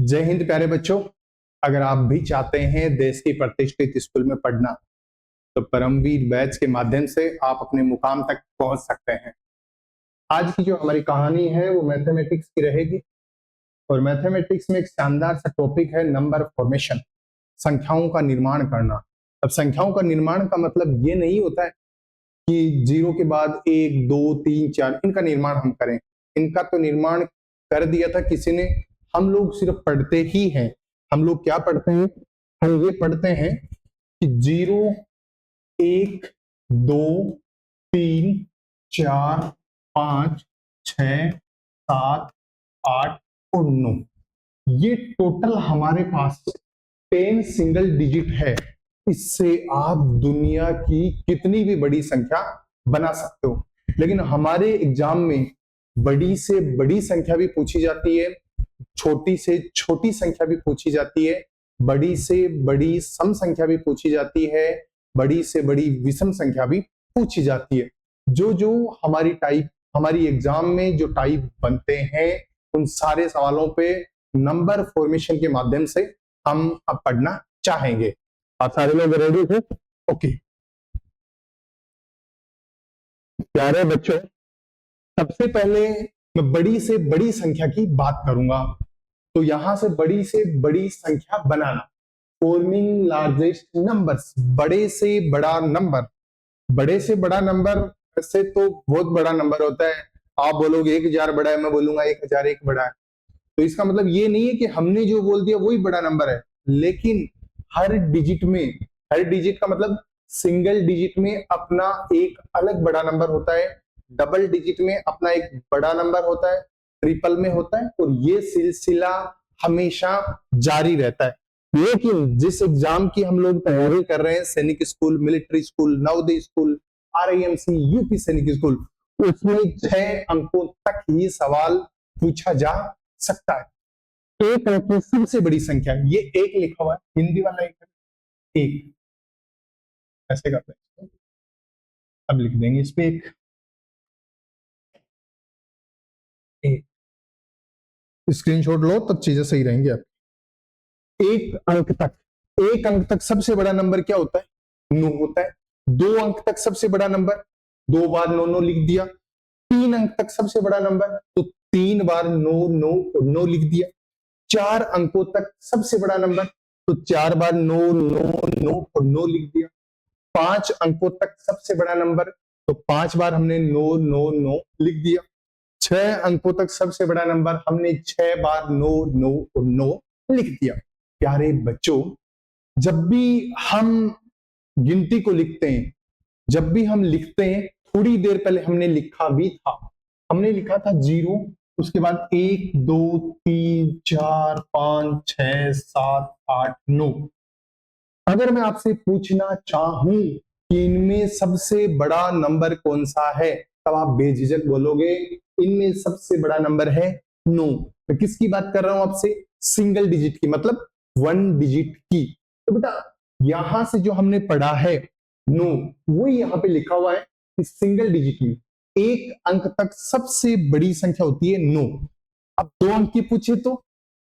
जय हिंद प्यारे बच्चों। अगर आप भी चाहते हैं देश की प्रतिष्ठित स्कूल में पढ़ना तो परमवीर बैच के माध्यम से आप अपने मुकाम तक पहुंच सकते हैं। आज की जो हमारी कहानी है वो मैथमेटिक्स की रहेगी और मैथमेटिक्स में एक शानदार सा टॉपिक है नंबर फॉर्मेशन, संख्याओं का निर्माण करना। अब संख्याओं का निर्माण का मतलब ये नहीं होता है कि जीरो के बाद एक दो तीन चार इनका निर्माण हम करें। इनका तो निर्माण कर दिया था किसी ने, हम लोग सिर्फ पढ़ते ही हैं। हम लोग क्या पढ़ते हैं? हम ये पढ़ते हैं कि जीरो, एक, दो, तीन, चार, पांच, छ, सात, आठ और 9, ये टोटल हमारे पास 10 सिंगल डिजिट है। इससे आप दुनिया की कितनी भी बड़ी संख्या बना सकते हो। लेकिन हमारे एग्जाम में बड़ी से बड़ी संख्या भी पूछी जाती है, छोटी से छोटी संख्या भी पूछी जाती है, बड़ी से बड़ी सम संख्या भी पूछी जाती है, बड़ी से बड़ी विषम संख्या भी पूछी जाती है। जो जो हमारी एग्जाम में जो टाइप बनते हैं उन सारे सवालों पे नंबर फॉर्मेशन के माध्यम से हम अब पढ़ना चाहेंगे। आप सारे लोग रेडी थे? ओके प्यारे बच्चों, सबसे पहले मैं बड़ी से बड़ी संख्या की बात करूंगा। तो यहां से बड़ी संख्या बनाना, फॉर्मिंग लार्जेस्ट नंबर्स, बड़े से बड़ा नंबर। बड़े से बड़ा नंबर वैसे तो बहुत बड़ा नंबर होता है। आप बोलोगे 1000 बड़ा है, मैं बोलूंगा 1001 बड़ा है। तो इसका मतलब ये नहीं है कि हमने जो बोल दिया वही बड़ा नंबर है, लेकिन हर डिजिट में, हर डिजिट का मतलब सिंगल डिजिट में अपना एक अलग बड़ा नंबर होता है, डबल डिजिट में अपना एक बड़ा नंबर होता है, ट्रिपल में होता है, और ये सिलसिला हमेशा जारी रहता है। लेकिन जिस एग्जाम की हम लोग तैयारी कर रहे हैं, सैनिक school, military school, Navodaya school, RIMC, UP सैनिक स्कूल, उसमें 6 अंकों तक ही सवाल पूछा जा सकता है। एक अंक की सबसे बड़ी संख्या, ये एक लिखा हुआ है, हिंदी वाला एक ऐसे करते हैं, अब लिख देंगे इस पे एक स्क्रीनशॉट लो तब चीजें सही रहेंगी। आप एक अंक तक सबसे बड़ा नंबर क्या होता है? 9 होता है। 2 अंक तक सबसे बड़ा नंबर, 2 बार 9 9 लिख दिया। 3 अंक तक सबसे बड़ा नंबर, तो 3 बार 9 9 और 9 लिख दिया। 4 अंकों तक सबसे बड़ा नंबर, तो 4 बार 9 9 9 और 9 लिख दिया। 5 अंकों तक सबसे बड़ा नंबर, तो 5 बार हमने 9 9 9 लिख दिया। 6 अंकों तक सबसे बड़ा नंबर, हमने 6 बार 9 9 और 9 लिख दिया। प्यारे बच्चों, जब भी हम गिनती को लिखते हैं, जब भी हम लिखते हैं, थोड़ी देर पहले हमने लिखा भी था, हमने लिखा था 0, उसके बाद 1 2 3 4 5 6 7 8 9। अगर मैं आपसे पूछना चाहूं कि इनमें सबसे बड़ा नंबर कौन सा है, तब आप बेझिझक बोलोगे इनमें सबसे बड़ा नंबर है 9। मैं किसकी बात कर रहा हूं आपसे? सिंगल डिजिट की, मतलब 1 डिजिट की। तो बेटा यहां से जो हमने पढ़ा है 9, वो यहां पे लिखा हुआ है कि सिंगल डिजिट में एक अंक तक सबसे बड़ी संख्या होती है 9। अब 2 अंक की पूछे तो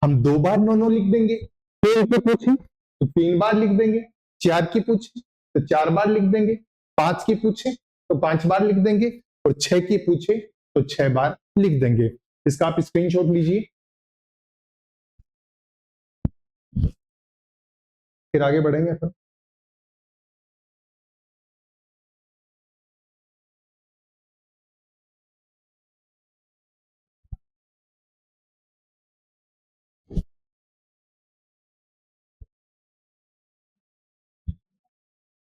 हम 2 बार 9 9 लिख देंगे। 3 की पूछे तो 3 बार लिख देंगे। 4 की पूछे तो 4 बार लिख देंगे। 5 की पूछे तो 5 बार लिख देंगे, और 6 की पूछे तो 6 बार लिख देंगे। इसका आप स्क्रीनशॉट लीजिए, फिर आगे बढ़ेंगे अपन।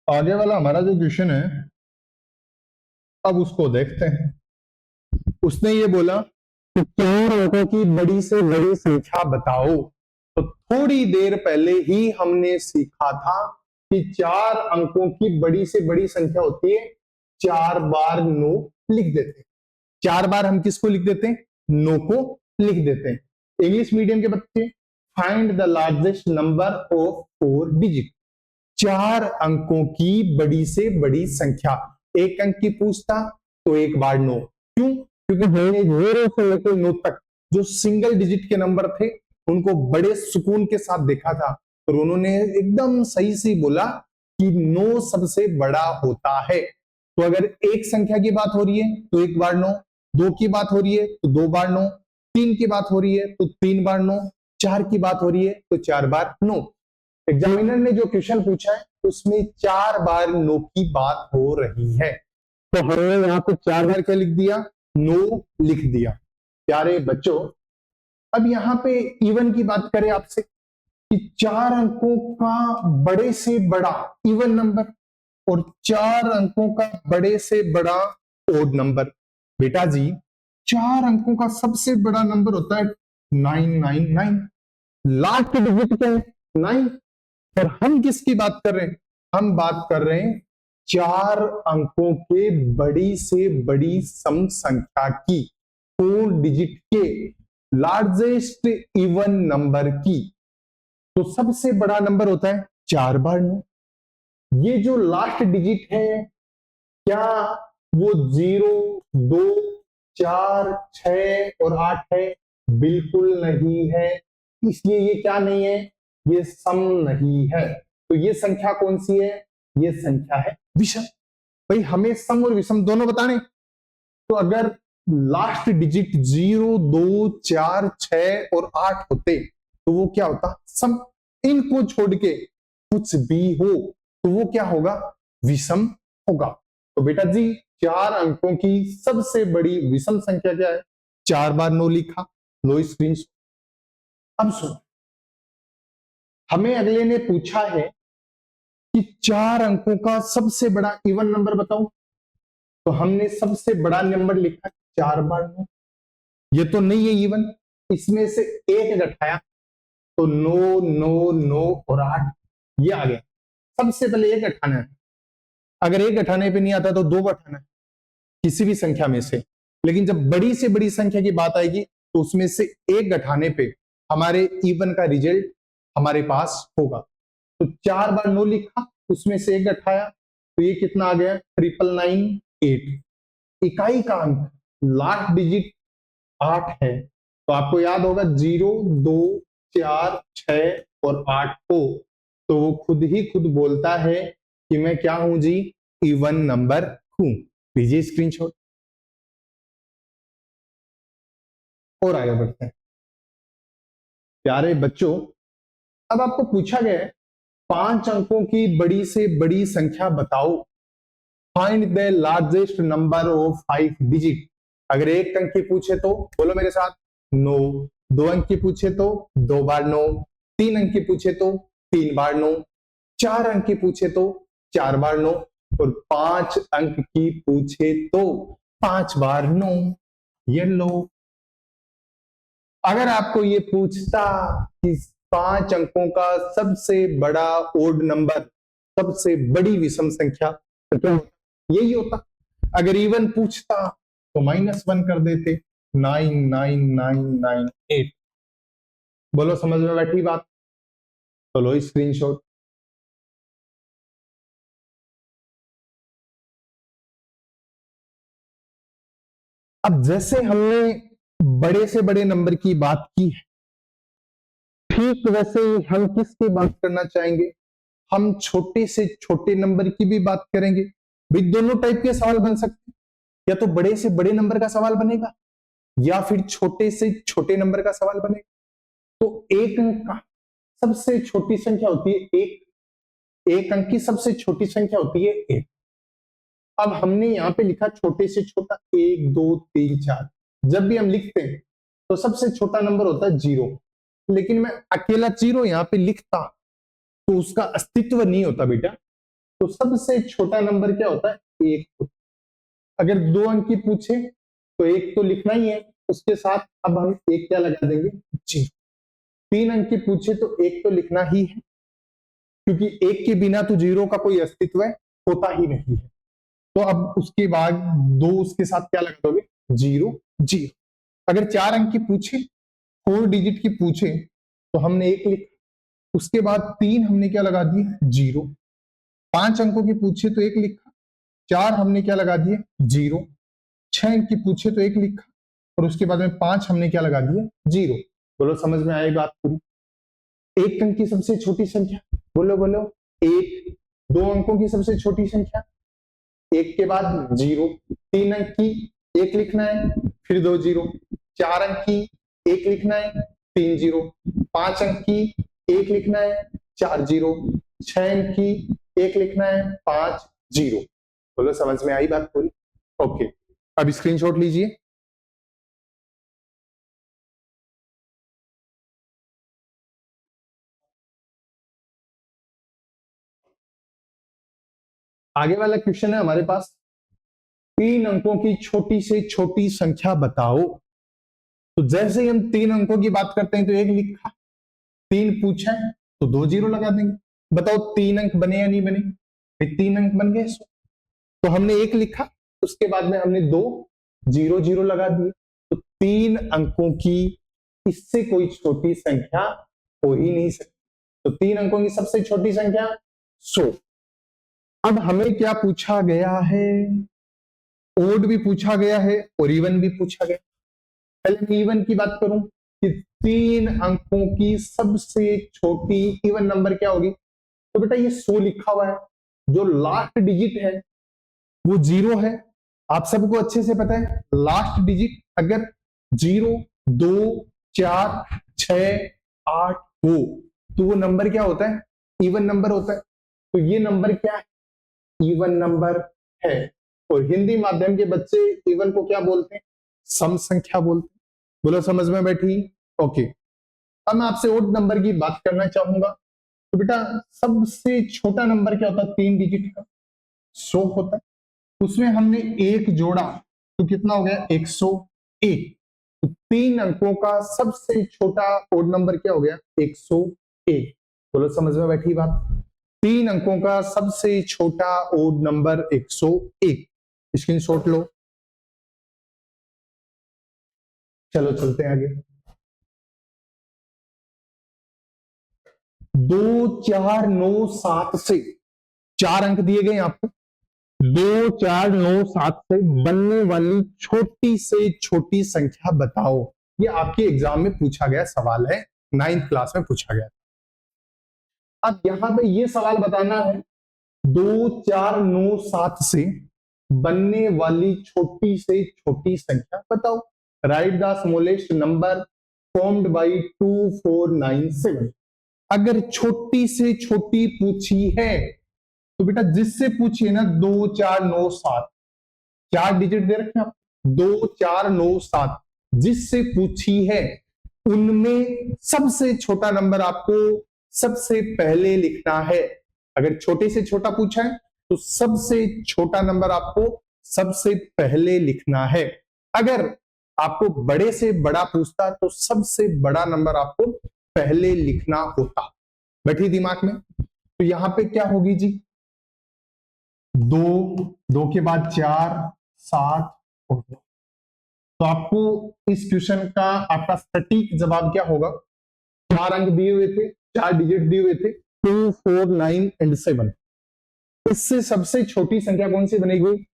आगे वाला हमारा जो क्वेश्चन है, अब उसको देखते हैं। उसने ये बोला कि 4 अंकों की बड़ी से बड़ी संख्या बताओ। तो थोड़ी देर पहले ही हमने सीखा था कि 4 अंकों की बड़ी से बड़ी संख्या होती है 4 बार 9 लिख देते हैं। 4 बार हम किसको लिख देते हैं? 9 को लिख देते हैं। इंग्लिश मीडियम के बच्चे, find the largest number of 4 digit. 4 अंकों की बड़ी से बड़ी संख्या, एक अंक की पूछता तो एक बार 9। क्यों? क्योंकि हमने 0 से लेकर 9 तक जो सिंगल डिजिट के नंबर थे उनको बड़े सुकून के साथ देखा था और उन्होंने एकदम सही से बोला कि 9 सबसे बड़ा होता है। तो अगर एक संख्या की बात हो रही है तो एक बार 9, 2 की बात हो रही है तो 2 बार 9, 3 की बात हो रही है तो 3 बार 9, 4 की बात हो रही है तो 4 बार 9। एग्जामिनर ने जो क्वेश्चन पूछा है उसमें 4 बार 9 की बात हो रही है, तो हमने यहाँ पे 4 बार क्या लिख दिया, 9 लिख दिया। प्यारे बच्चों, अब यहाँ पे इवन की बात करें आपसे कि 4 अंकों का बड़े से बड़ा इवन नंबर और 4 अंकों का बड़े से बड़ा ओड नंबर। बेटा जी, 4 अंकों का सबसे बड़ा नंबर होता है 999, लास्ट डिजिट क्या है 9, और हम किसकी बात कर रहे हैं, हम बात कर रहे हैं 4 अंकों के बड़ी से बड़ी सम संख्या की, 4 डिजिट के लार्जेस्ट इवन नंबर की। तो सबसे बड़ा नंबर होता है 4 बार 9। ये जो लास्ट डिजिट है क्या वो 0, 2, 4, 6 और 8 है? बिल्कुल नहीं है। इसलिए ये क्या नहीं है, ये सम नहीं है। तो ये संख्या कौन सी है, ये संख्या है विषम। भाई हमें सम और विषम दोनों बताने, तो अगर लास्ट डिजिट 0, 2, 4, 6 और 8 होते तो वो क्या होता, सम। इनको छोड़ के कुछ भी हो तो वो क्या होगा, विषम होगा। तो बेटा जी 4 अंकों की सबसे बड़ी विषम संख्या क्या है, 4 बार 9 लिखा, लो स्क्रीनशॉट। अब सुनो, हमें अगले ने पूछा है कि 4 अंकों का सबसे बड़ा इवन नंबर बताओ, तो हमने सबसे बड़ा नंबर लिखा 4 बार 9। ये तो नहीं है इवन, इसमें से एक घटाया तो 9, 9, 9 और 8 ये आ गया। सबसे पहले एक घटाना है, अगर एक घटाने पे नहीं आता तो 2 घटाना है किसी भी संख्या में से। लेकिन जब बड़ी से बड़ी संख्या की बात आएगी तो उसमें से एक घटाने पे हमारे इवन का रिजल्ट हमारे पास होगा। तो 4 बार 9 लिखा, उसमें से एक घटाया तो ये कितना आ गया, 998। इकाई का अंक लास्ट डिजिट 8 है, तो आपको याद होगा 0, 2, 4, 6 और 8 को, तो वो खुद ही खुद बोलता है कि मैं क्या हूं जी, इवन नंबर हूं। लीजिए स्क्रीनशॉट और आगे बढ़ते हैं। प्यारे बच्चों, अब आपको पूछा गया है 5 अंकों की बड़ी से बड़ी संख्या बताओ, find the largest number of 5 digit. अगर एक अंक की पूछे तो बोलो मेरे साथ 9, 2 अंक की पूछे तो 2 बार 9, 3 अंक की पूछे तो 3 बार 9, 4 अंक की पूछे तो 4 बार 9 और 5 अंक की पूछे तो 5 बार 9। ये लो, अगर आपको ये पूछता कि 5 अंकों का सबसे बड़ा ओड नंबर, सबसे बड़ी विषम संख्या, तो क्या होता, यही होता। अगर इवन पूछता तो -1 कर देते, 99998। बोलो समझ में बैठी बात, तो लो स्क्रीनशॉट। अब जैसे हमने बड़े से बड़े नंबर की बात की है, ठीक वैसे ही हम किसकी बात करना चाहेंगे, हम छोटे से छोटे नंबर की भी बात करेंगे। भाई दोनों टाइप के सवाल बन सकते हैं, या तो बड़े से बड़े नंबर का सवाल बनेगा या फिर छोटे से छोटे नंबर का सवाल बनेगा। तो एक अंक का सबसे छोटी संख्या होती है एक, एक अंक की सबसे छोटी संख्या होती है एक। अब हमने यहां पे लिखा छोटे से छोटा 1, 2, 3, 4। जब भी हम लिखते हैं तो सबसे छोटा नंबर होता है 0, लेकिन मैं अकेला 0 यहां पे लिखता तो उसका अस्तित्व नहीं होता बेटा। तो सबसे छोटा नंबर क्या होता है, 1। अगर 2 अंक की पूछे तो 1 तो लिखना ही है, उसके साथ अब हम एक क्या लगा देंगे, 0। 3 अंक की पूछे तो 1 तो लिखना ही है, क्योंकि 1 के बिना तो 0 का कोई अस्तित्व होता ही नहीं है। तो अब उसके बाद 2 उसके साथ क्या लगा दोगे, 0, 0। अगर 4 अंक की पूछे, 4 डिजिट की पूछे तो हमने 1 लिखा, उसके बाद 3 हमने क्या लगा दिए, 0। 5 अंकों की पूछे तो 1 लिखा, 4 हमने क्या लगा दिए, 0। 6 अंक की पूछे तो 1 लिखा और उसके बाद में 5 हमने क्या लगा दिए, 0। बोलो समझ में आई बात पूरी? एक अंक की सबसे छोटी संख्या, बोलो बोलो, एक। दो अंकों की सबसे छोटी संख्या, एक के बाद जीरो। तीन अंक की एक लिखना है, फिर दो जीरो। चार अंक की एक लिखना है, तीन जीरो। पांच अंक की एक लिखना है, चार जीरो। छह अंक की एक लिखना है, पांच जीरो। बोलो समझ में आई बात पूरी? ओके, अब स्क्रीनशॉट लीजिए। आगे वाला क्वेश्चन है हमारे पास, तीन अंकों की छोटी से छोटी संख्या बताओ। तो जैसे ही हम तीन अंकों की बात करते हैं तो एक लिखा, तीन पूछा है तो दो जीरो लगा देंगे। बताओ तीन अंक बने या नहीं बने? तीन अंक बन गए, तो हमने एक लिखा, उसके बाद में हमने दो जीरो जीरो लगा दिए। तो तीन अंकों की इससे कोई छोटी संख्या हो ही नहीं सकती। तो तीन अंकों की सबसे छोटी संख्या 100। अब हमें क्या पूछा गया है? ओड भी पूछा गया है और इवन भी पूछा गया। पहले मैं इवन की बात करूं कि तीन अंकों की सबसे छोटी इवन नंबर क्या होगी? तो बेटा ये 100 लिखा हुआ है, जो लास्ट डिजिट है वो जीरो है। आप सबको अच्छे से पता है लास्ट डिजिट अगर जीरो, दो, चार, छ, आठ हो तो वो नंबर क्या होता है? इवन नंबर होता है। तो ये नंबर क्या है? इवन नंबर है। और हिंदी माध्यम के बच्चे इवन को क्या बोलते हैं? सम संख्या बोलते हैं। बोलो समझ में बैठी? ओके, अब मैं आपसे ओड नंबर की बात करना चाहूंगा। तो बेटा सबसे छोटा नंबर क्या होता है? तीन डिजिट का 100 होता है। उसमें हमने एक जोड़ा तो कितना हो गया? 101। तो तीन अंकों का सबसे छोटा ओड नंबर क्या हो गया? 101। बोलो समझ में बैठी बात? तीन अंकों का सबसे छोटा ओड नंबर 101। स्क्रीनशॉट लो। चलो चलते हैं आगे। 2497 से, चार अंक दिए गए आपको, 2497 से बनने वाली छोटी से छोटी संख्या बताओ। ये आपके एग्जाम में पूछा गया सवाल है, 9th क्लास में पूछा गया। अब यहां पे ये सवाल बताना है 2497 से बनने वाली छोटी से छोटी संख्या बताओ। Right the smallest number formed by 2497। अगर छोटी से छोटी पूछी है तो बेटा जिससे पूछिए ना 2497, चार डिजिट दे रखे आप, 2497 जिससे पूछी है उनमें सबसे छोटा नंबर आपको सबसे पहले लिखना है। अगर छोटे से छोटा पूछा है तो सबसे छोटा नंबर आपको सबसे पहले लिखना है। अगर आपको बड़े से बड़ा पूछता तो सबसे बड़ा नंबर आपको पहले लिखना होता। बैठी दिमाग में? तो यहां पे क्या होगी जी? दो, दो के बाद चार, सात और नौ। तो आपको इस क्वेश्चन का आपका सटीक जवाब क्या होगा? चार अंक दिए हुए थे, चार डिजिट दिए हुए थे, 2, 4, 9 एंड 7। इससे सबसे छोटी संख्या कौन सी बनेगी?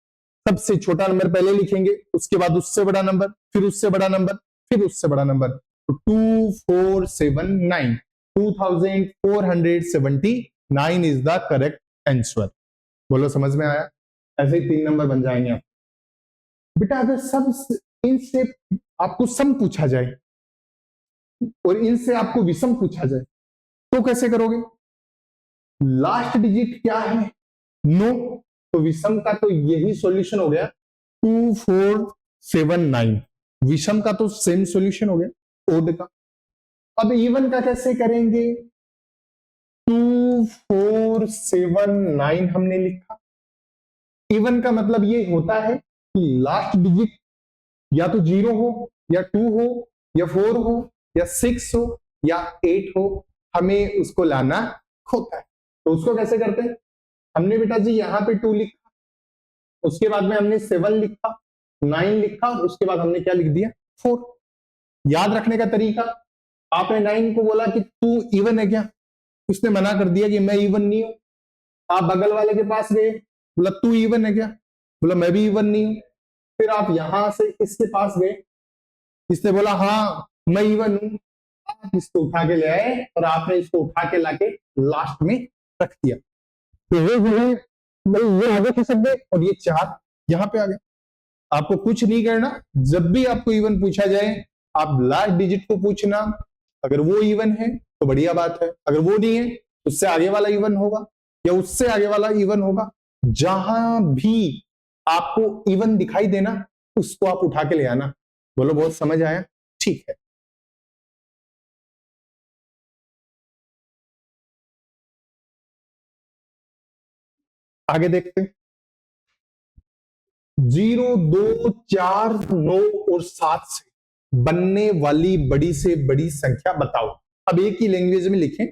सबसे छोटा नंबर पहले लिखेंगे, उसके बाद उससे बड़ा नंबर, फिर उससे बड़ा नंबर, फिर उससे बड़ा नंबर। तो 2479, 2479 इज द करेक्ट आंसर। बोलो समझ में आया? ऐसे ही तीन नंबर बन जाएंगे आप। बेटा अगर सब इनसे आपको सम पूछा जाए और इनसे आपको विषम पूछा जाए तो कैसे करोगे? लास्ट डिजिट क्या है? नो। तो विषम का तो यही सॉल्यूशन हो गया 2479। विषम का तो सेम सॉल्यूशन हो गया ओड का। अब इवन का कैसे करेंगे? 2479 हमने लिखा। इवन का मतलब ये होता है कि लास्ट डिजिट या तो जीरो हो या टू हो या फोर हो या सिक्स हो या एट हो, हमें उसको लाना होता है। तो उसको कैसे करते हैं? हमने बेटा जी यहाँ पे टू लिखा, उसके बाद में हमने सेवन लिखा, नाइन लिखा, उसके बाद हमने क्या लिख दिया? फोर। याद रखने का तरीका, आपने नाइन को बोला कि तू इवन है क्या? उसने मना कर दिया कि मैं इवन नहीं हूं। आप बगल वाले के पास गए, बोला तू इवन है क्या? बोला मैं भी इवन नहीं हूं। फिर आप यहां से इसके पास गए, इसने बोला हाँ मैं इवन हूं। आप इसको उठा के ले आए और आपने इसको उठा के लाके लास्ट में रख दिया, तो ये जो है भाई ये आगे खसक गए और ये 4 यहां पे आ गए। आपको कुछ नहीं करना, जब भी आपको इवन पूछा जाए आप लास्ट डिजिट को पूछना, अगर वो इवन है तो बढ़िया बात है, अगर वो नहीं है उससे आगे वाला इवन होगा या उससे आगे वाला इवन होगा। जहां भी आपको इवन दिखाई देना उसको आप उठा के ले आना। बोलो बहुत समझ आया? ठीक है, आगे देखते हैं। 0, 2, 4, 9 और 7 से बनने वाली बड़ी से बड़ी संख्या बताओ। अब एक ही लैंग्वेज में लिखें,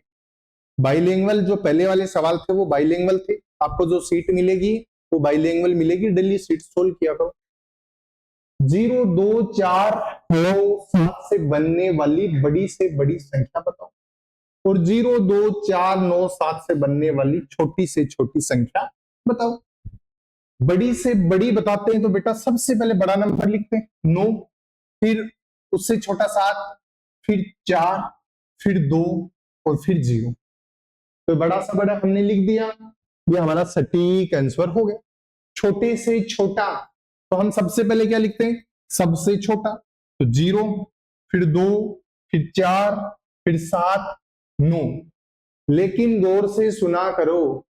बाइलिंगुअल जो पहले वाले सवाल थे वो बाइलिंगुअल थे, आपको जो सीट मिलेगी वो बाइलिंगुअल मिलेगी, डेली सीट सोल्व किया करो। 0, 2, 4, 9, 7 से बनने वाली बड़ी से बड़ी संख्या बताओ, और 0, 2, 4, 9, 7 से बनने वाली छोटी से छोटी संख्या बताओ। बड़ी से बड़ी बताते हैं तो बेटा सबसे पहले बड़ा नंबर लिखते हैं 9, फिर उससे छोटा 7, फिर 4, फिर 2 और फिर 0। तो बड़ा सा बड़ा हमने लिख दिया, ये हमारा सटीक आंसर हो गया। छोटे से छोटा तो हम सबसे पहले क्या लिखते हैं, सबसे छोटा, तो 0, फिर 2, फिर 4, फिर 7, 9। लेकिन गौर से सुना करो,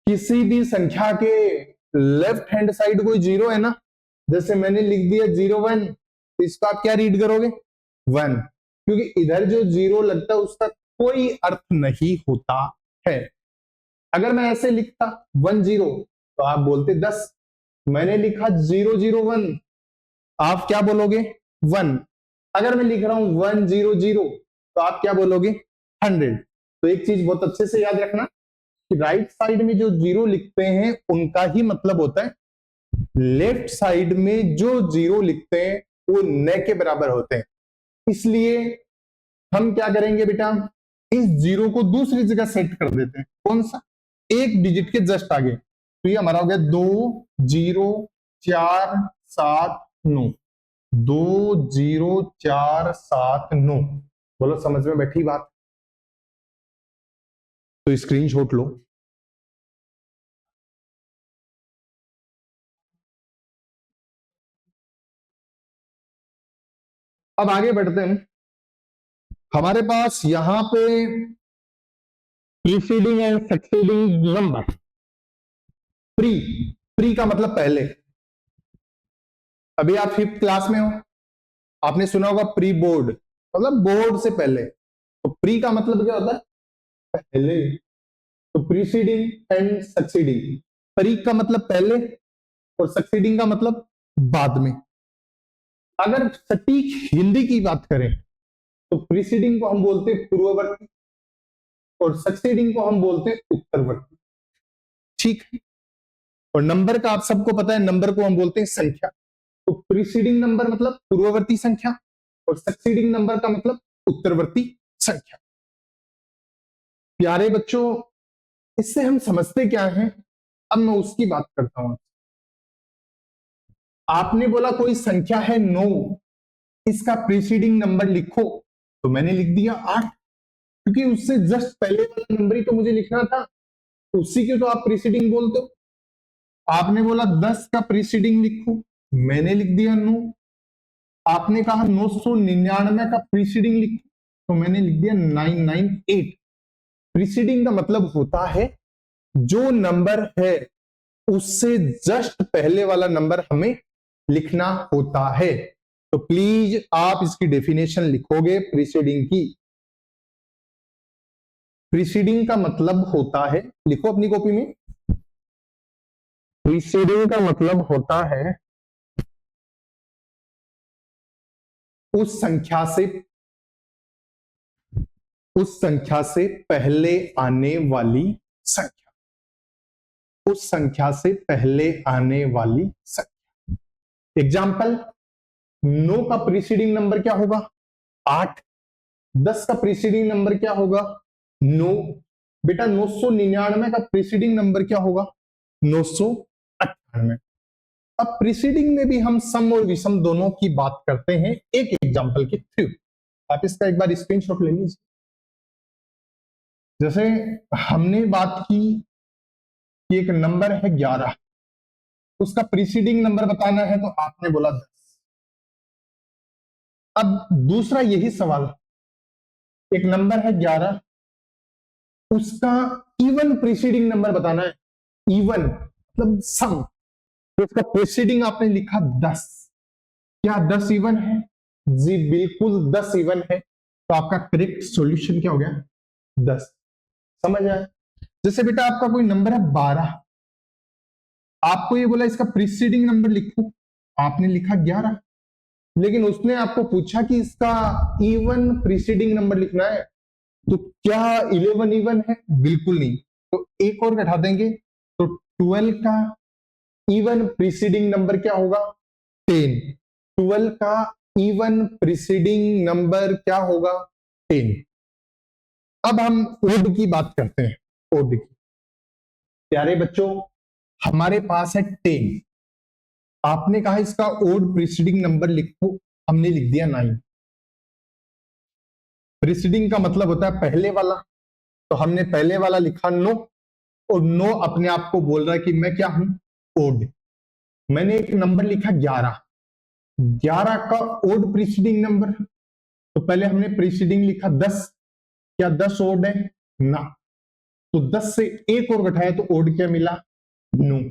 किसी भी संख्या के लेफ्ट हैंड साइड कोई 0 है ना, जैसे मैंने लिख दिया 0, 1, तो इसको आप क्या रीड करोगे 1, क्योंकि इधर जो 0 लगता है उसका कोई अर्थ नहीं होता है। अगर मैं ऐसे लिखता 1, 0 तो आप बोलते 10, मैंने लिखा 0, 0, 1, आप क्या बोलोगे 1। अगर मैं लिख रहा हूं 1, 0, 0 तो आप क्या बोलोगे 100। तो एक चीज बहुत अच्छे से याद रखना कि राइट साइड में जो 0 लिखते हैं उनका ही मतलब होता है, लेफ्ट साइड में जो 0 लिखते हैं वो न के बराबर होते हैं। इसलिए हम क्या करेंगे बेटा, इस 0 को दूसरी जगह सेट कर देते हैं, कौन सा, एक डिजिट के जस्ट आगे। तो ये हमारा हो गया 2, 0, 4, 7, 9, 2, 0, 4, 7, 9। बोलो समझ में बैठी बात? तो स्क्रीनशॉट लो। अब आगे बढ़ते हैं, हमारे पास यहां पे preceding and succeeding number. Pre, pre का मतलब पहले। अभी आप 5th क्लास में हो, आपने सुना होगा प्री बोर्ड, मतलब बोर्ड से पहले। तो प्री का मतलब क्या होता है, पहले। तो प्रीसीडिंग एंड सक्सीडिंग, प्री का मतलब पहले और सक्सीडिंग का मतलब बाद में। अगर सटीक हिंदी की बात करें तो प्रीसीडिंग को हम बोलते हैं पूर्ववर्ती और सक्सीडिंग को हम बोलते हैं उत्तरवर्ती। ठीक है, और नंबर का आप सबको पता है, नंबर को हम बोलते हैं संख्या। तो प्रीसीडिंग नंबर मतलब पूर्ववर्ती संख्या और सक्सीडिंग नंबर का मतलब उत्तरवर्ती संख्या। प्यारे बच्चों, इससे हम समझते क्या है, अब मैं उसकी बात करता हूं। आपने बोला कोई संख्या है 9, इसका प्रीसीडिंग नंबर लिखो, तो मैंने लिख दिया 8, क्योंकि उससे जस्ट पहले वाला नंबर ही तो मुझे लिखना था, उसी के तो आप प्रीसीडिंग बोलते हो। आपने बोला 10 का प्रीसीडिंग लिखो, मैंने लिख दिया 9। आपने कहा 999 का प्रीसीडिंग लिखो, तो मैंने लिख दिया 998। प्रीसीडिंग का मतलब होता है जो नंबर है उससे जस्ट पहले वाला नंबर हमें लिखना होता है। तो प्लीज आप इसकी डेफिनेशन लिखोगे प्रीसीडिंग की। प्रीसीडिंग का मतलब होता है, लिखो अपनी कॉपी में, प्रीसीडिंग का मतलब होता है उस संख्या से पहले आने वाली संख्या, उस संख्या से पहले आने वाली संख्या। एग्जाम्पल, 9 का प्रीसीडिंग नंबर क्या होगा 8, 10 का प्रीसीडिंग नंबर क्या होगा 9। बेटा 999 का प्रीसीडिंग नंबर क्या होगा 998। अब प्रीसीडिंग में भी हम सम और विषम दोनों की बात करते हैं एक एग्जाम्पल के थ्रू। आप इसका एक बार स्क्रीनशॉट ले लीजिए। जैसे हमने बात की कि एक नंबर है 11, उसका प्रीसीडिंग नंबर बताना है, तो आपने बोला 10। अब दूसरा यही सवाल, एक नंबर है 11, उसका इवन प्रीसीडिंग नंबर बताना है, इवन मतलब सम, तो उसका प्रीसीडिंग आपने लिखा 10। क्या 10 इवन है? जी बिल्कुल 10 इवन है, तो आपका करेक्ट सॉल्यूशन क्या हो गया? 10। समझ आया? जैसे बेटा आपका कोई नंबर है 12, आपको ये बोला इसका प्रीसीडिंग नंबर लिखो, आपने लिखा 11, लेकिन उसने आपको पूछा कि इसका इवन प्रीसीडिंग नंबर लिखना है, तो क्या 11 इवन है? बिल्कुल नहीं। तो एक और घटा देंगे, तो 12 का इवन प्रीसीडिंग नंबर क्या होगा? 10। 12 का इवन प्रीसीडिंग नंबर क्या होगा? 10। अब हम ओड की बात करते हैं। ओड की, प्यारे बच्चों, हमारे पास है 10, आपने कहा इसका ओड प्रीसीडिंग नंबर लिखो, हमने लिख दिया 9। प्रीसीडिंग का मतलब होता है पहले वाला, तो हमने पहले वाला लिखा 9, और 9 अपने आप को बोल रहा है कि मैं क्या हूं? ओड। मैंने एक नंबर लिखा 11, 11 का ओड प्रीसीडिंग नंबर, तो पहले हमने प्रीसीडिंग लिखा 10, क्या 10 ओड है? ना। तो 10 से एक और घटाया तो ओड क्या मिला? 9।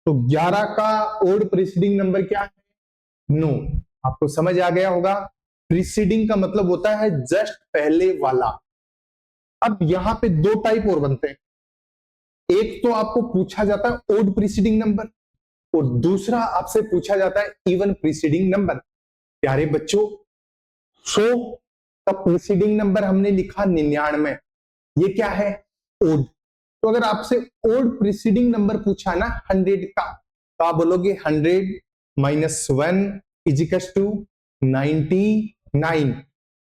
तो 11 का ओड प्रीसीडिंग नंबर क्या है? 9। आपको समझ आ गया होगा, प्रीसीडिंग का मतलब होता है जस्ट पहले वाला। अब यहां पे दो टाइप और बनते हैं, एक तो आपको पूछा जाता है ओड प्रीसीडिंग नंबर, और दूसरा आपसे पूछा जाता है इवन प्रीसीडिंग नंबर। प्यारे बच्चों, 100 का प्रीसीडिंग नंबर हमने लिखा 99, ये क्या है? ओड। तो अगर आपसे ओड प्रीसीडिंग नंबर पूछा ना 100 का, तो आप बोलोगे 100 minus 1 equals to 99।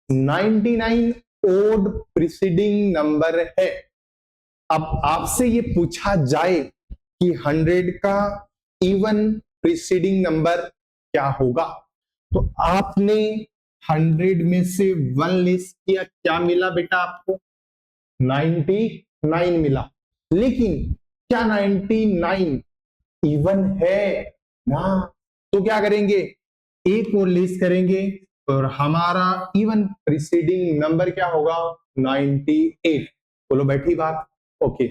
99 odd preceding number है। अब आपसे ये पूछा जाए कि 100 का इवन प्रीसीडिंग नंबर क्या होगा, तो आपने 100 में से 1 लेस किया, क्या मिला बेटा आपको? 99 मिला। लेकिन क्या 99 इवन है ना? तो क्या करेंगे? एक और लेस करेंगे, और हमारा इवन प्रीसीडिंग नंबर क्या होगा? 98। बोलो बैठी बात। ओके।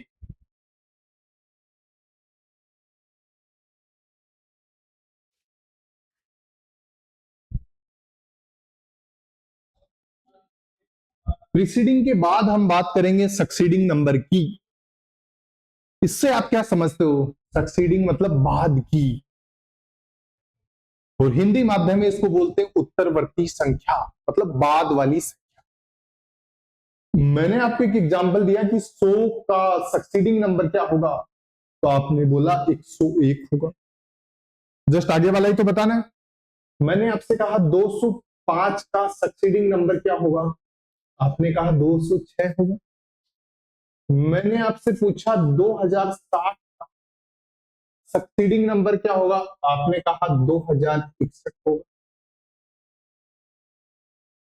प्रीसीडिंग के बाद हम बात करेंगे सक्सीडिंग नंबर की। इससे आप क्या समझते हो? सक्सीडिंग मतलब बाद की, और हिंदी माध्यम में इसको बोलते हैं उत्तरवर्ती संख्या, मतलब बाद वाली संख्या। मैंने आपको एक एग्जांपल दिया कि 100 का सक्सीडिंग नंबर क्या होगा, तो आपने बोला 101 होगा। जस्ट आगे वाला ही तो बताना है। मैंने आपसे कहा 205 का सक्सीडिंग नंबर क्या होगा, आपने कहा 206 होगा। मैंने आपसे पूछा 2060 का सक्सीडिंग नंबर क्या होगा, आपने कहा 2061 होगा।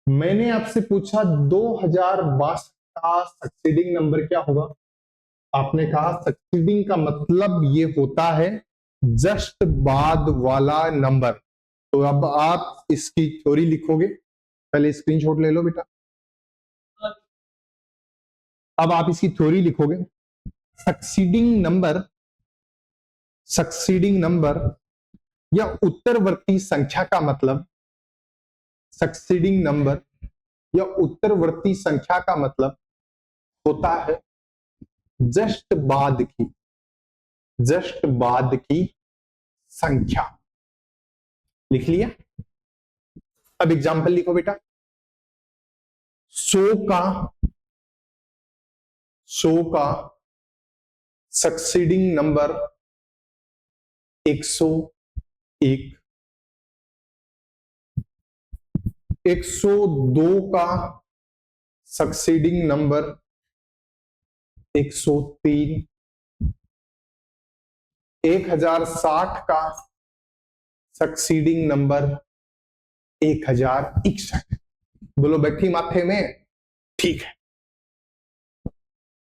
मैंने आपसे पूछा 2062 का सक्सीडिंग नंबर क्या होगा, आपने कहा सक्सीडिंग का मतलब ये होता है जस्ट बाद वाला नंबर। तो अब आप इसकी थ्योरी लिखोगे, पहले स्क्रीनशॉट ले लो बेटा। अब आप इसकी थ्योरी लिखोगे। सक्सीडिंग नंबर, सक्सीडिंग नंबर या उत्तरवर्ती संख्या का मतलब, सक्सीडिंग नंबर या उत्तरवर्ती संख्या का मतलब होता है जस्ट बाद की, जस्ट बाद की संख्या। लिख लिया? अब एग्जाम्पल लिखो बेटा। 100 का, 100 का सक्सीडिंग नंबर 101, 102 का सक्सीडिंग नंबर 103, 1060 का सक्सीडिंग नंबर 1061। बोलो बैठी माथे में, ठीक है।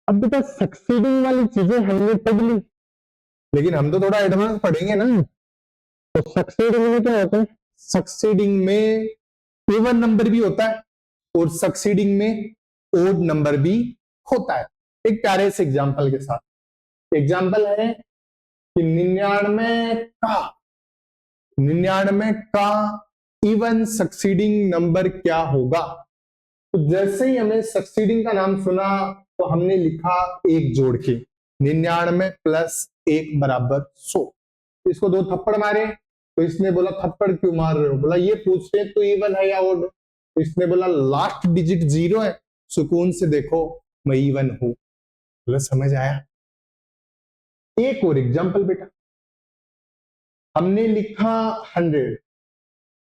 अब बेटा सक्सीडिंग वाली चीजें हमने पढ़ ली, लेकिन हम तो थोड़ा एडवांस पढ़ेंगे ना। तो सक्सीडिंग में क्या होता है? सक्सीडिंग में इवन नंबर भी होता है और सक्सीडिंग में ओड नंबर भी होता है। एक प्यारे से एग्जांपल के साथ, एग्जांपल है कि 99 का इवन सक्सीडिंग नंबर क्या होगा। तो जैसे ही हमने सक्सीडिंग का नाम सुना तो हमने लिखा एक जोड़ के, 99 प्लस 1 बराबर 100। इसको 2 थप्पड़ मारे तो इसने बोला थप्पड़ क्यों मार रहे हो, बोला ये पूछ रहे तो इवन है या ओड। तो इसने बोला लास्ट डिजिट 0 है, सुकून से देखो मैं इवन हूं। बोला समझ आया। एक और एग्जांपल बेटा, हमने लिखा 100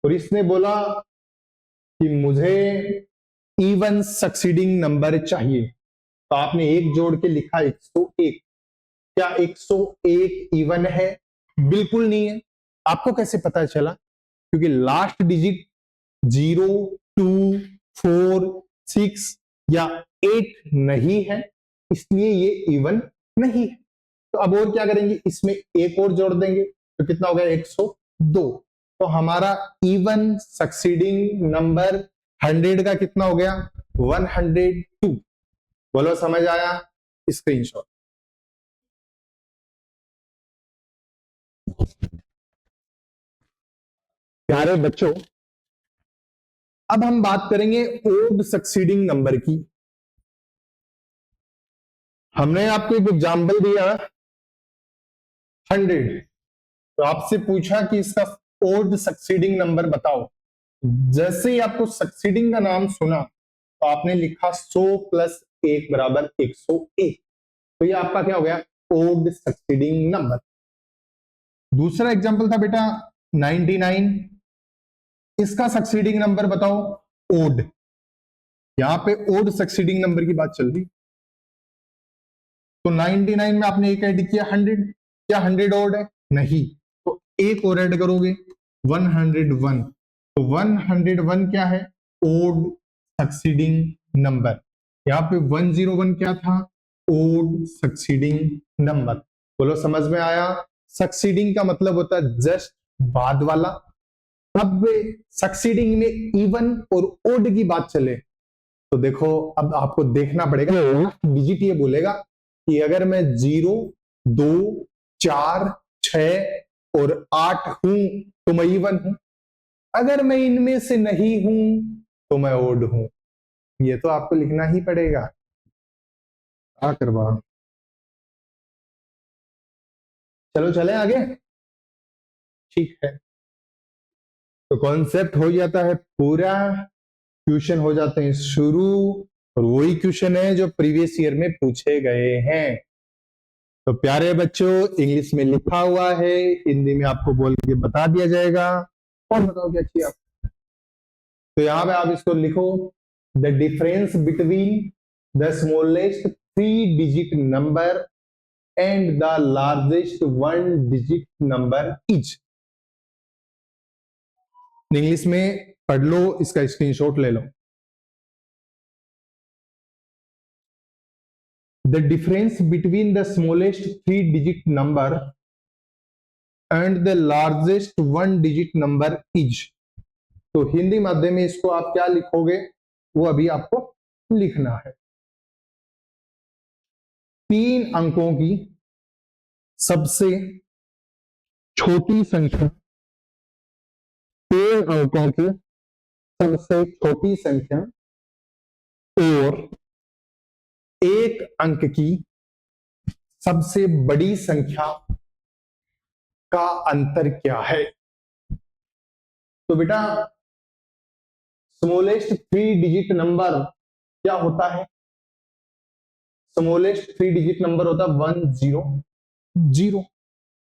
और इसने बोला कि मुझे इवन सक्सीडिंग नंबर चाहिए, तो आपने एक जोड़ के लिखा 101। क्या 101 इवन है? बिल्कुल नहीं है। आपको कैसे पता चला? क्योंकि लास्ट डिजिट 0, 2, 4, 6 या 8 नहीं है, इसलिए ये इवन नहीं है। तो अब और क्या करेंगे, इसमें एक और जोड़ देंगे तो कितना हो गया 102। तो हमारा इवन सक्सीडिंग नंबर 100 का कितना हो गया 102। बोलो समझ आया? स्क्रीनशॉट। प्यारे बच्चों, अब हम बात करेंगे ओड सक्सीडिंग नंबर की। हमने आपको एक एग्जांपल दिया 100, तो आपसे पूछा कि इसका ओड सक्सीडिंग नंबर बताओ। जैसे ही आपको सक्सीडिंग का नाम सुना तो आपने लिखा 100 प्लस 1 बराबर 101। तो ये आपका क्या हो गया ओड सक्सीडिंग नंबर। दूसरा एग्जांपल था बेटा 99, इसका सक्सीडिंग नंबर बताओ ओड। यहां पे ओड सक्सीडिंग नंबर की बात चल रही। तो 99 में आपने एक ऐड किया 100, क्या 100 ओड है? नहीं। तो एक और ऐड करोगे 101। तो 101 क्या है ओड सक्सीडिंग नंबर। यहां पे 101 क्या था ओड सक्सीडिंग नंबर। बोलो समझ में आया? सक्सीडिंग का मतलब होता है जस्ट बाद वाला। अब सक्सीडिंग में इवन और ओड की बात चले तो देखो अब आपको देखना पड़ेगा, लास्ट डिजिट ये बोलेगा कि अगर मैं 0, 2, 4, 6 और 8 हूं तो मैं इवन हूं, अगर मैं इनमें से नहीं हूं तो मैं ओड हूं। ये तो आपको लिखना ही पड़ेगा। क्या करवा, चलो चले आगे। ठीक है, तो कॉन्सेप्ट हो जाता है पूरा, क्वेश्चन हो जाते हैं शुरू, और वही क्वेश्चन है जो प्रीवियस ईयर में पूछे गए हैं। तो प्यारे बच्चों इंग्लिश में लिखा हुआ है, हिंदी में आपको बोल के बता दिया जाएगा। और बताओ क्या चाहिए आप। तो यहां पे आप इसको लिखो, the difference between the smallest 3 digit number and the largest 1 digit number is. English में पढ़ लो, इसका स्क्रीनशॉट ले लो। The difference between the smallest 3-digit number and the largest 1-digit number is। तो हिंदी माध्यम में इसको आप क्या लिखोगे वो अभी आपको लिखना है। 3 अंकों की सबसे छोटी संख्या, 3 अंकों की सबसे छोटी संख्या और 1 अंक की सबसे बड़ी संख्या का अंतर क्या है। तो बेटा स्मॉलेस्ट 3 डिजिट नंबर क्या होता है? स्मॉलेस्ट 3 डिजिट नंबर होता है 100।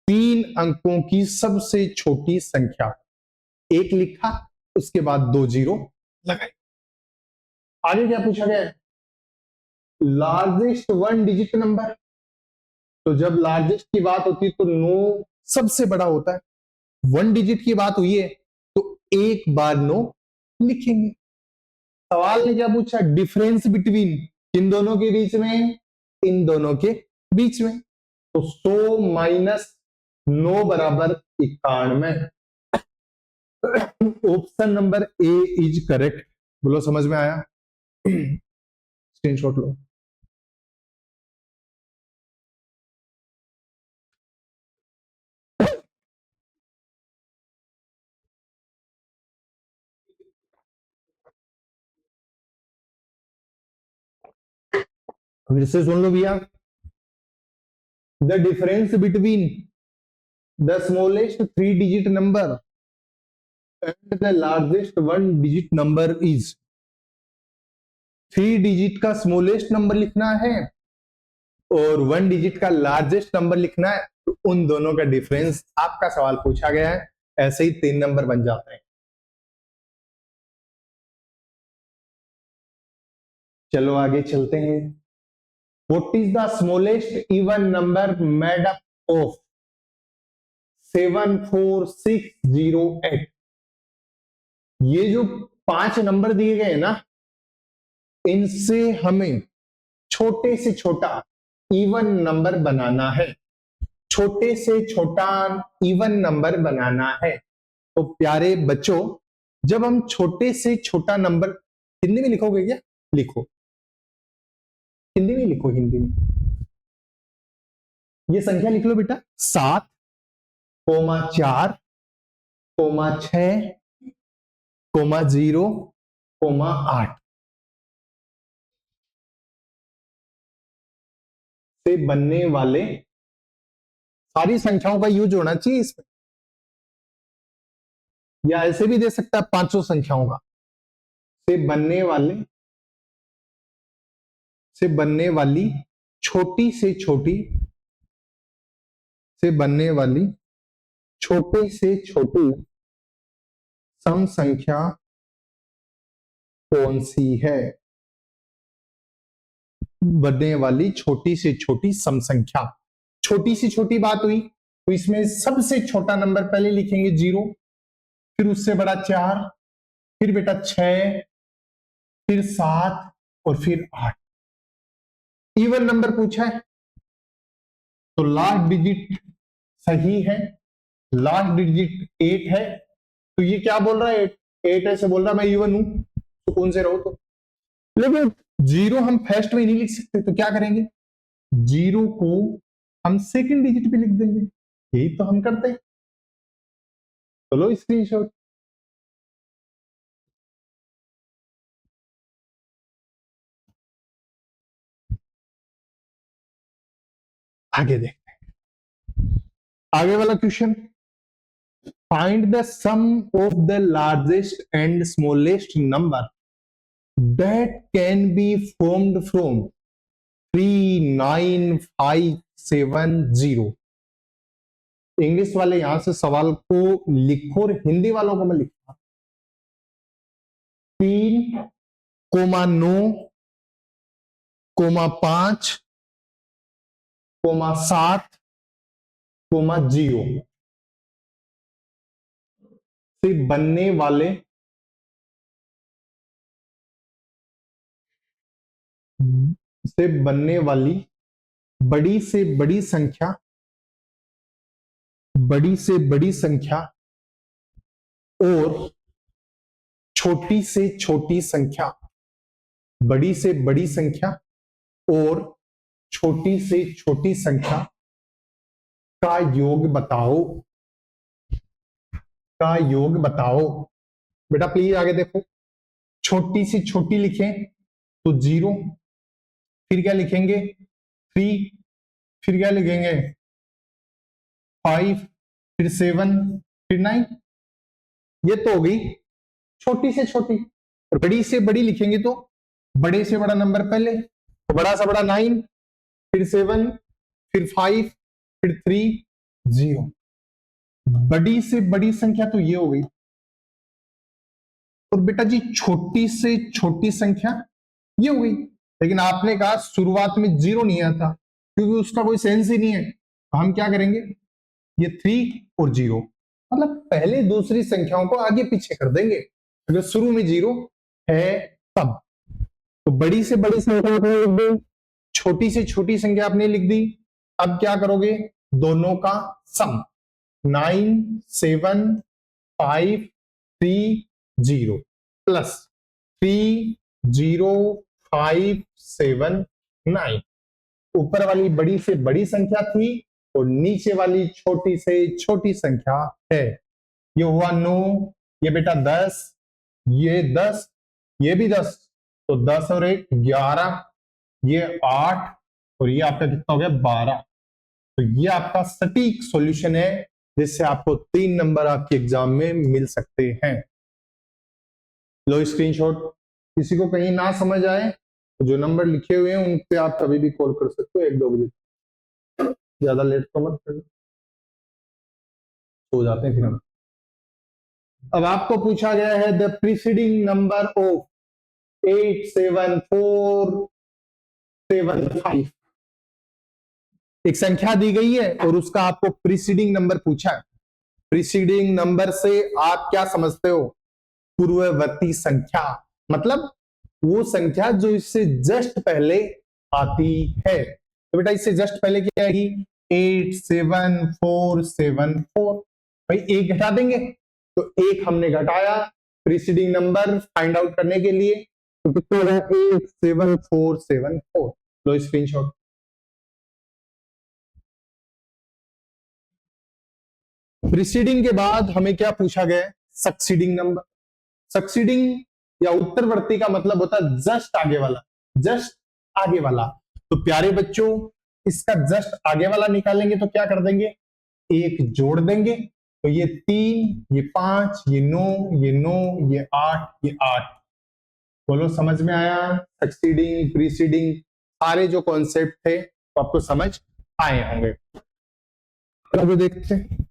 3 अंकों की सबसे छोटी संख्या, एक लिखा उसके बाद 2 जीरो लगाए। आगे क्या पूछा गया है? Largest 1 digit number. तो जब लार्जेस्ट की बात होती है तो 9 सबसे बड़ा होता है। 1 डिजिट की बात हुई है तो एक बार 9 लिखेंगे। सवाल ने क्या पूछा, डिफरेंस बिटवीन, किन दोनों के बीच में, इन दोनों के बीच में। तो 100 माइनस 9 बराबर 91। Option number A is correct. बोलो समझ में आया? स्क्रीनशॉट लो। फिर से सुन लो भैया, the difference between the smallest 3 digit number and the largest 1 digit number is. 3 digit का स्मॉलेस्ट नंबर लिखना है और 1 डिजिट का लार्जेस्ट नंबर लिखना है, तो उन दोनों का डिफरेंस आपका सवाल पूछा गया है। ऐसे ही 3 नंबर बन जाते हैं। चलो आगे चलते हैं। What is the smallest even number made up of 74608। ये जो 5 नंबर दिए गए ना, इनसे हमें छोटे से छोटा इवन नंबर बनाना है। छोटे से छोटा इवन नंबर बनाना है। तो प्यारे बच्चों, जब हम छोटे से छोटा नंबर, हिंदी में लिखोगे क्या? लिखो, हिंदी में लिखो, हिंदी में। ये संख्या लिख लो बेटा, 7, 4, 6, 0, 8 से बनने वाले, सारी संख्याओं का यूज होना चाहिए इसमें, या ऐसे भी दे सकता है 500 संख्याओं का, से बनने वाली छोटी से छोटी, से बनने वाली छोटे से छोटी सम संख्या कौन सी है? बनने वाली छोटी से छोटी सम संख्या। छोटी से छोटी बात हुई, तो इसमें सबसे छोटा नंबर पहले लिखेंगे 0, फिर उससे बड़ा 4, फिर बेटा 6, फिर 7 और फिर 8। इवन नंबर पूछा है तो लास्ट डिजिट सही है, लास्ट डिजिट 8 है। तो ये क्या बोल रहा है? 8 ऐसे बोल रहा है मैं इवन हूं, तो कौन से रहो तो। लेकिन 0 हम फर्स्ट में नहीं लिख सकते, तो क्या करेंगे? 0 को हम सेकंड डिजिट पे लिख देंगे। यही तो हम करते हैं। चलो स्क्रीनशॉट। आगे देखते हैं। आगे वाला question, find the sum of the largest and smallest number that can be formed from 39570। English वाले यहां से सवाल को लिखो और हिंदी वालों को मैं लिखूंगा। 3, 9, 5, 7, 0 से बनने वाली बड़ी से बड़ी संख्या, बड़ी से बड़ी संख्या और छोटी से छोटी संख्या, बड़ी से बड़ी संख्या और छोटी से छोटी संख्या का योग बताओ, का योग बताओ। बेटा प्लीज आगे देखो, छोटी से छोटी लिखें तो 0, फिर क्या लिखेंगे? 3, फिर क्या लिखेंगे? 5, फिर 7, फिर 9। ये तो हो गई छोटी से छोटी। और बड़ी से बड़ी लिखेंगे तो बड़े से बड़ा नंबर पहले, तो बड़ा सा बड़ा 9, फिर 7, फिर 5, फिर 3, 0। बड़ी से बड़ी संख्या तो ये हो गई। और बेटा जी छोटी से छोटी संख्या ये हो गई। लेकिन आपने कहा शुरुआत में 0 नहीं आता, क्योंकि उसका कोई सेंस ही नहीं है। तो हम क्या करेंगे? ये 3 और 0, मतलब पहले दूसरी संख्याओं को आगे पीछे कर देंगे। अगर शुरू में 0 है सब। तो बड़ी से बड़ी संख्या आपने लिख दी, छोटी से छोटी संख्या आपने लिख दी। अब क्या करोगे, दोनों का सम 9 7 5 3 0 प्लस 3 0 5 7 9। ऊपर वाली बड़ी से बड़ी संख्या थी और नीचे वाली छोटी से छोटी संख्या है। ये हुआ 9, ये बेटा 10, ये 10, ये भी 10, तो 10 और 1 11, ये 8 और ये आपका कितना हो गया 12। तो ये आपका सटीक सॉल्यूशन है जिससे आपको 3 नंबर आपके एग्जाम में मिल सकते हैं। लो स्क्रीनशॉट। किसी को कहीं ना समझ आए तो जो नंबर लिखे हुए हैं उन पे आप कभी भी कॉल कर सकते हो 1-2 बजे। ज्यादा लेट तो मत करना, सो जाते हैं फिर हम। अब आपको पूछा गया है द प्रीसीडिंग नंबर ऑफ 8 7 4 7 5। एक संख्या दी गई है और उसका आपको प्रीसीडिंग नंबर पूछा है। प्रीसीडिंग नंबर से आप क्या समझते हो, पूर्ववर्ती संख्या, मतलब वो संख्या जो इससे जस्ट पहले आती है। तो बेटा इससे जस्ट पहले क्या आएगी, 8 7 4 7 4। भाई एक घटा देंगे, तो एक हमने घटाया प्रीसीडिंग नंबर फाइंड आउट करने के लिए, तो कितना हो गया 8 7 4 7 4। लो स्क्रीनशॉट। प्रीसीडिंग के बाद हमें क्या पूछा गया, सक्सीडिंग नंबर। सक्सीडिंग या उत्तरवर्ती का मतलब होता है जस्ट आगे वाला, जस्ट आगे वाला। तो प्यारे बच्चों इसका जस्ट आगे वाला निकालेंगे तो क्या कर देंगे, एक जोड़ देंगे, तो ये 3, ये 5, ये 9, ये 9, ये 8, ये 8। बोलो समझ में आया, सक्सीडिंग प्रीसीडिंग सारे जो कॉन्सेप्ट थे तो आपको समझ आए होंगे। अब देखते हैं,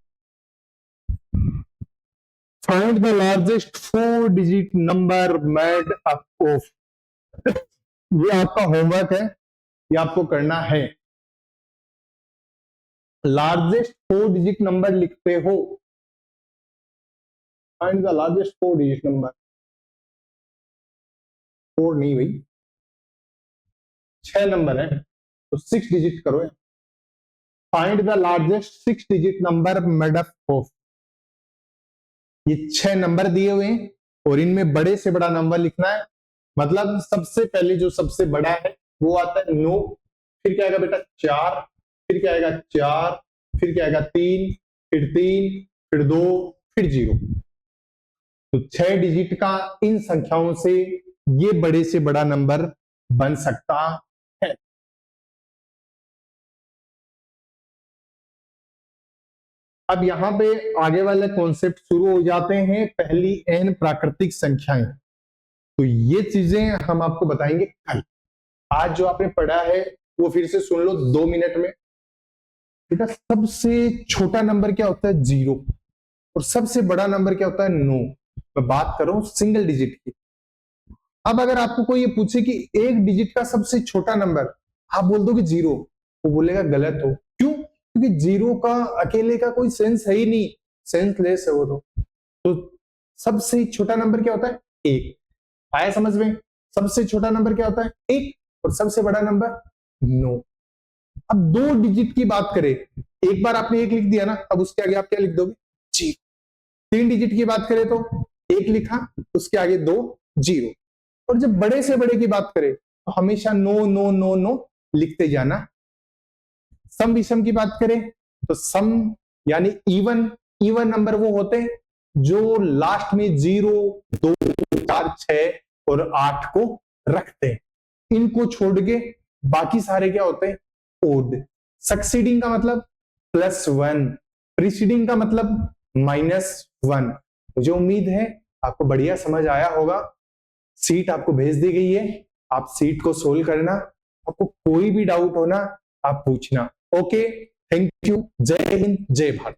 find the largest 4 digit number made up of. ये आपका होमवर्क है, ये आपको करना है। लार्जेस्ट 4 डिजिट नंबर लिखते हो, find the largest 4 digit number. 4 नहीं भाई, 6 नंबर है तो 6 डिजिट करो। Find the largest 6 digit number made up of. ये 6 नंबर दिए हुए हैं और इनमें बड़े से बड़ा नंबर लिखना है। मतलब सबसे पहले जो सबसे बड़ा है वो आता है 9, फिर क्या आएगा बेटा 4, फिर क्या आएगा 4, फिर क्या आएगा 3, फिर 3, फिर 2, फिर 0। तो 6 डिजिट का इन संख्याओं से ये बड़े से बड़ा नंबर बन सकता है। अब यहां पे आगे वाले कॉन्सेप्ट शुरू हो जाते हैं, पहली n प्राकृतिक संख्याएं। तो ये चीजें हम आपको बताएंगे कल। आज जो आपने पढ़ा है वो फिर से सुन लो 2 मिनट में। बेटा सबसे छोटा नंबर क्या होता है 0 और सबसे बड़ा नंबर क्या होता है 9। मैं बात कर रहा हूं सिंगल डिजिट की। अब अगर आपको कोई ये पूछे कि एक डिजिट का सबसे छोटा नंबर, आप बोल दो कि 0, वो बोलेगा गलत हो। क्यों? क्योंकि 0 का अकेले का कोई सेंस है ही नहीं, सेंसलेस है वो। तो सबसे छोटा नंबर क्या होता है 1। आया समझ में? सबसे छोटा नंबर क्या होता है 1 और सबसे बड़ा नंबर 9। अब 2 डिजिट की बात करें, एक बार आपने 1 लिख दिया ना, अब उसके आगे आप क्या लिख दोगे 0। 3 डिजिट की बात करें तो 1 लिखा, उसके आगे 2 0। और जब बड़े से बड़े की बात करें तो हमेशा 9 9 9 9 लिखते जाना। सम विषम की बात करें तो सम यानी इवन नंबर वो होते हैं जो लास्ट में 0 2 4 6 और 8 को रखते हैं। इनको छोड़ के बाकी सारे क्या होते हैं ओड। सक्सीडिंग का मतलब +1, प्रीसीडिंग का मतलब -1। मुझे उम्मीद है आपको बढ़िया समझ आया होगा। सीट आपको भेज दी गई है, आप सीट को सोल्व करना। आपको कोई भी डाउट होना आप पूछना। Okay, thank you. जय हिंद, जय भारत।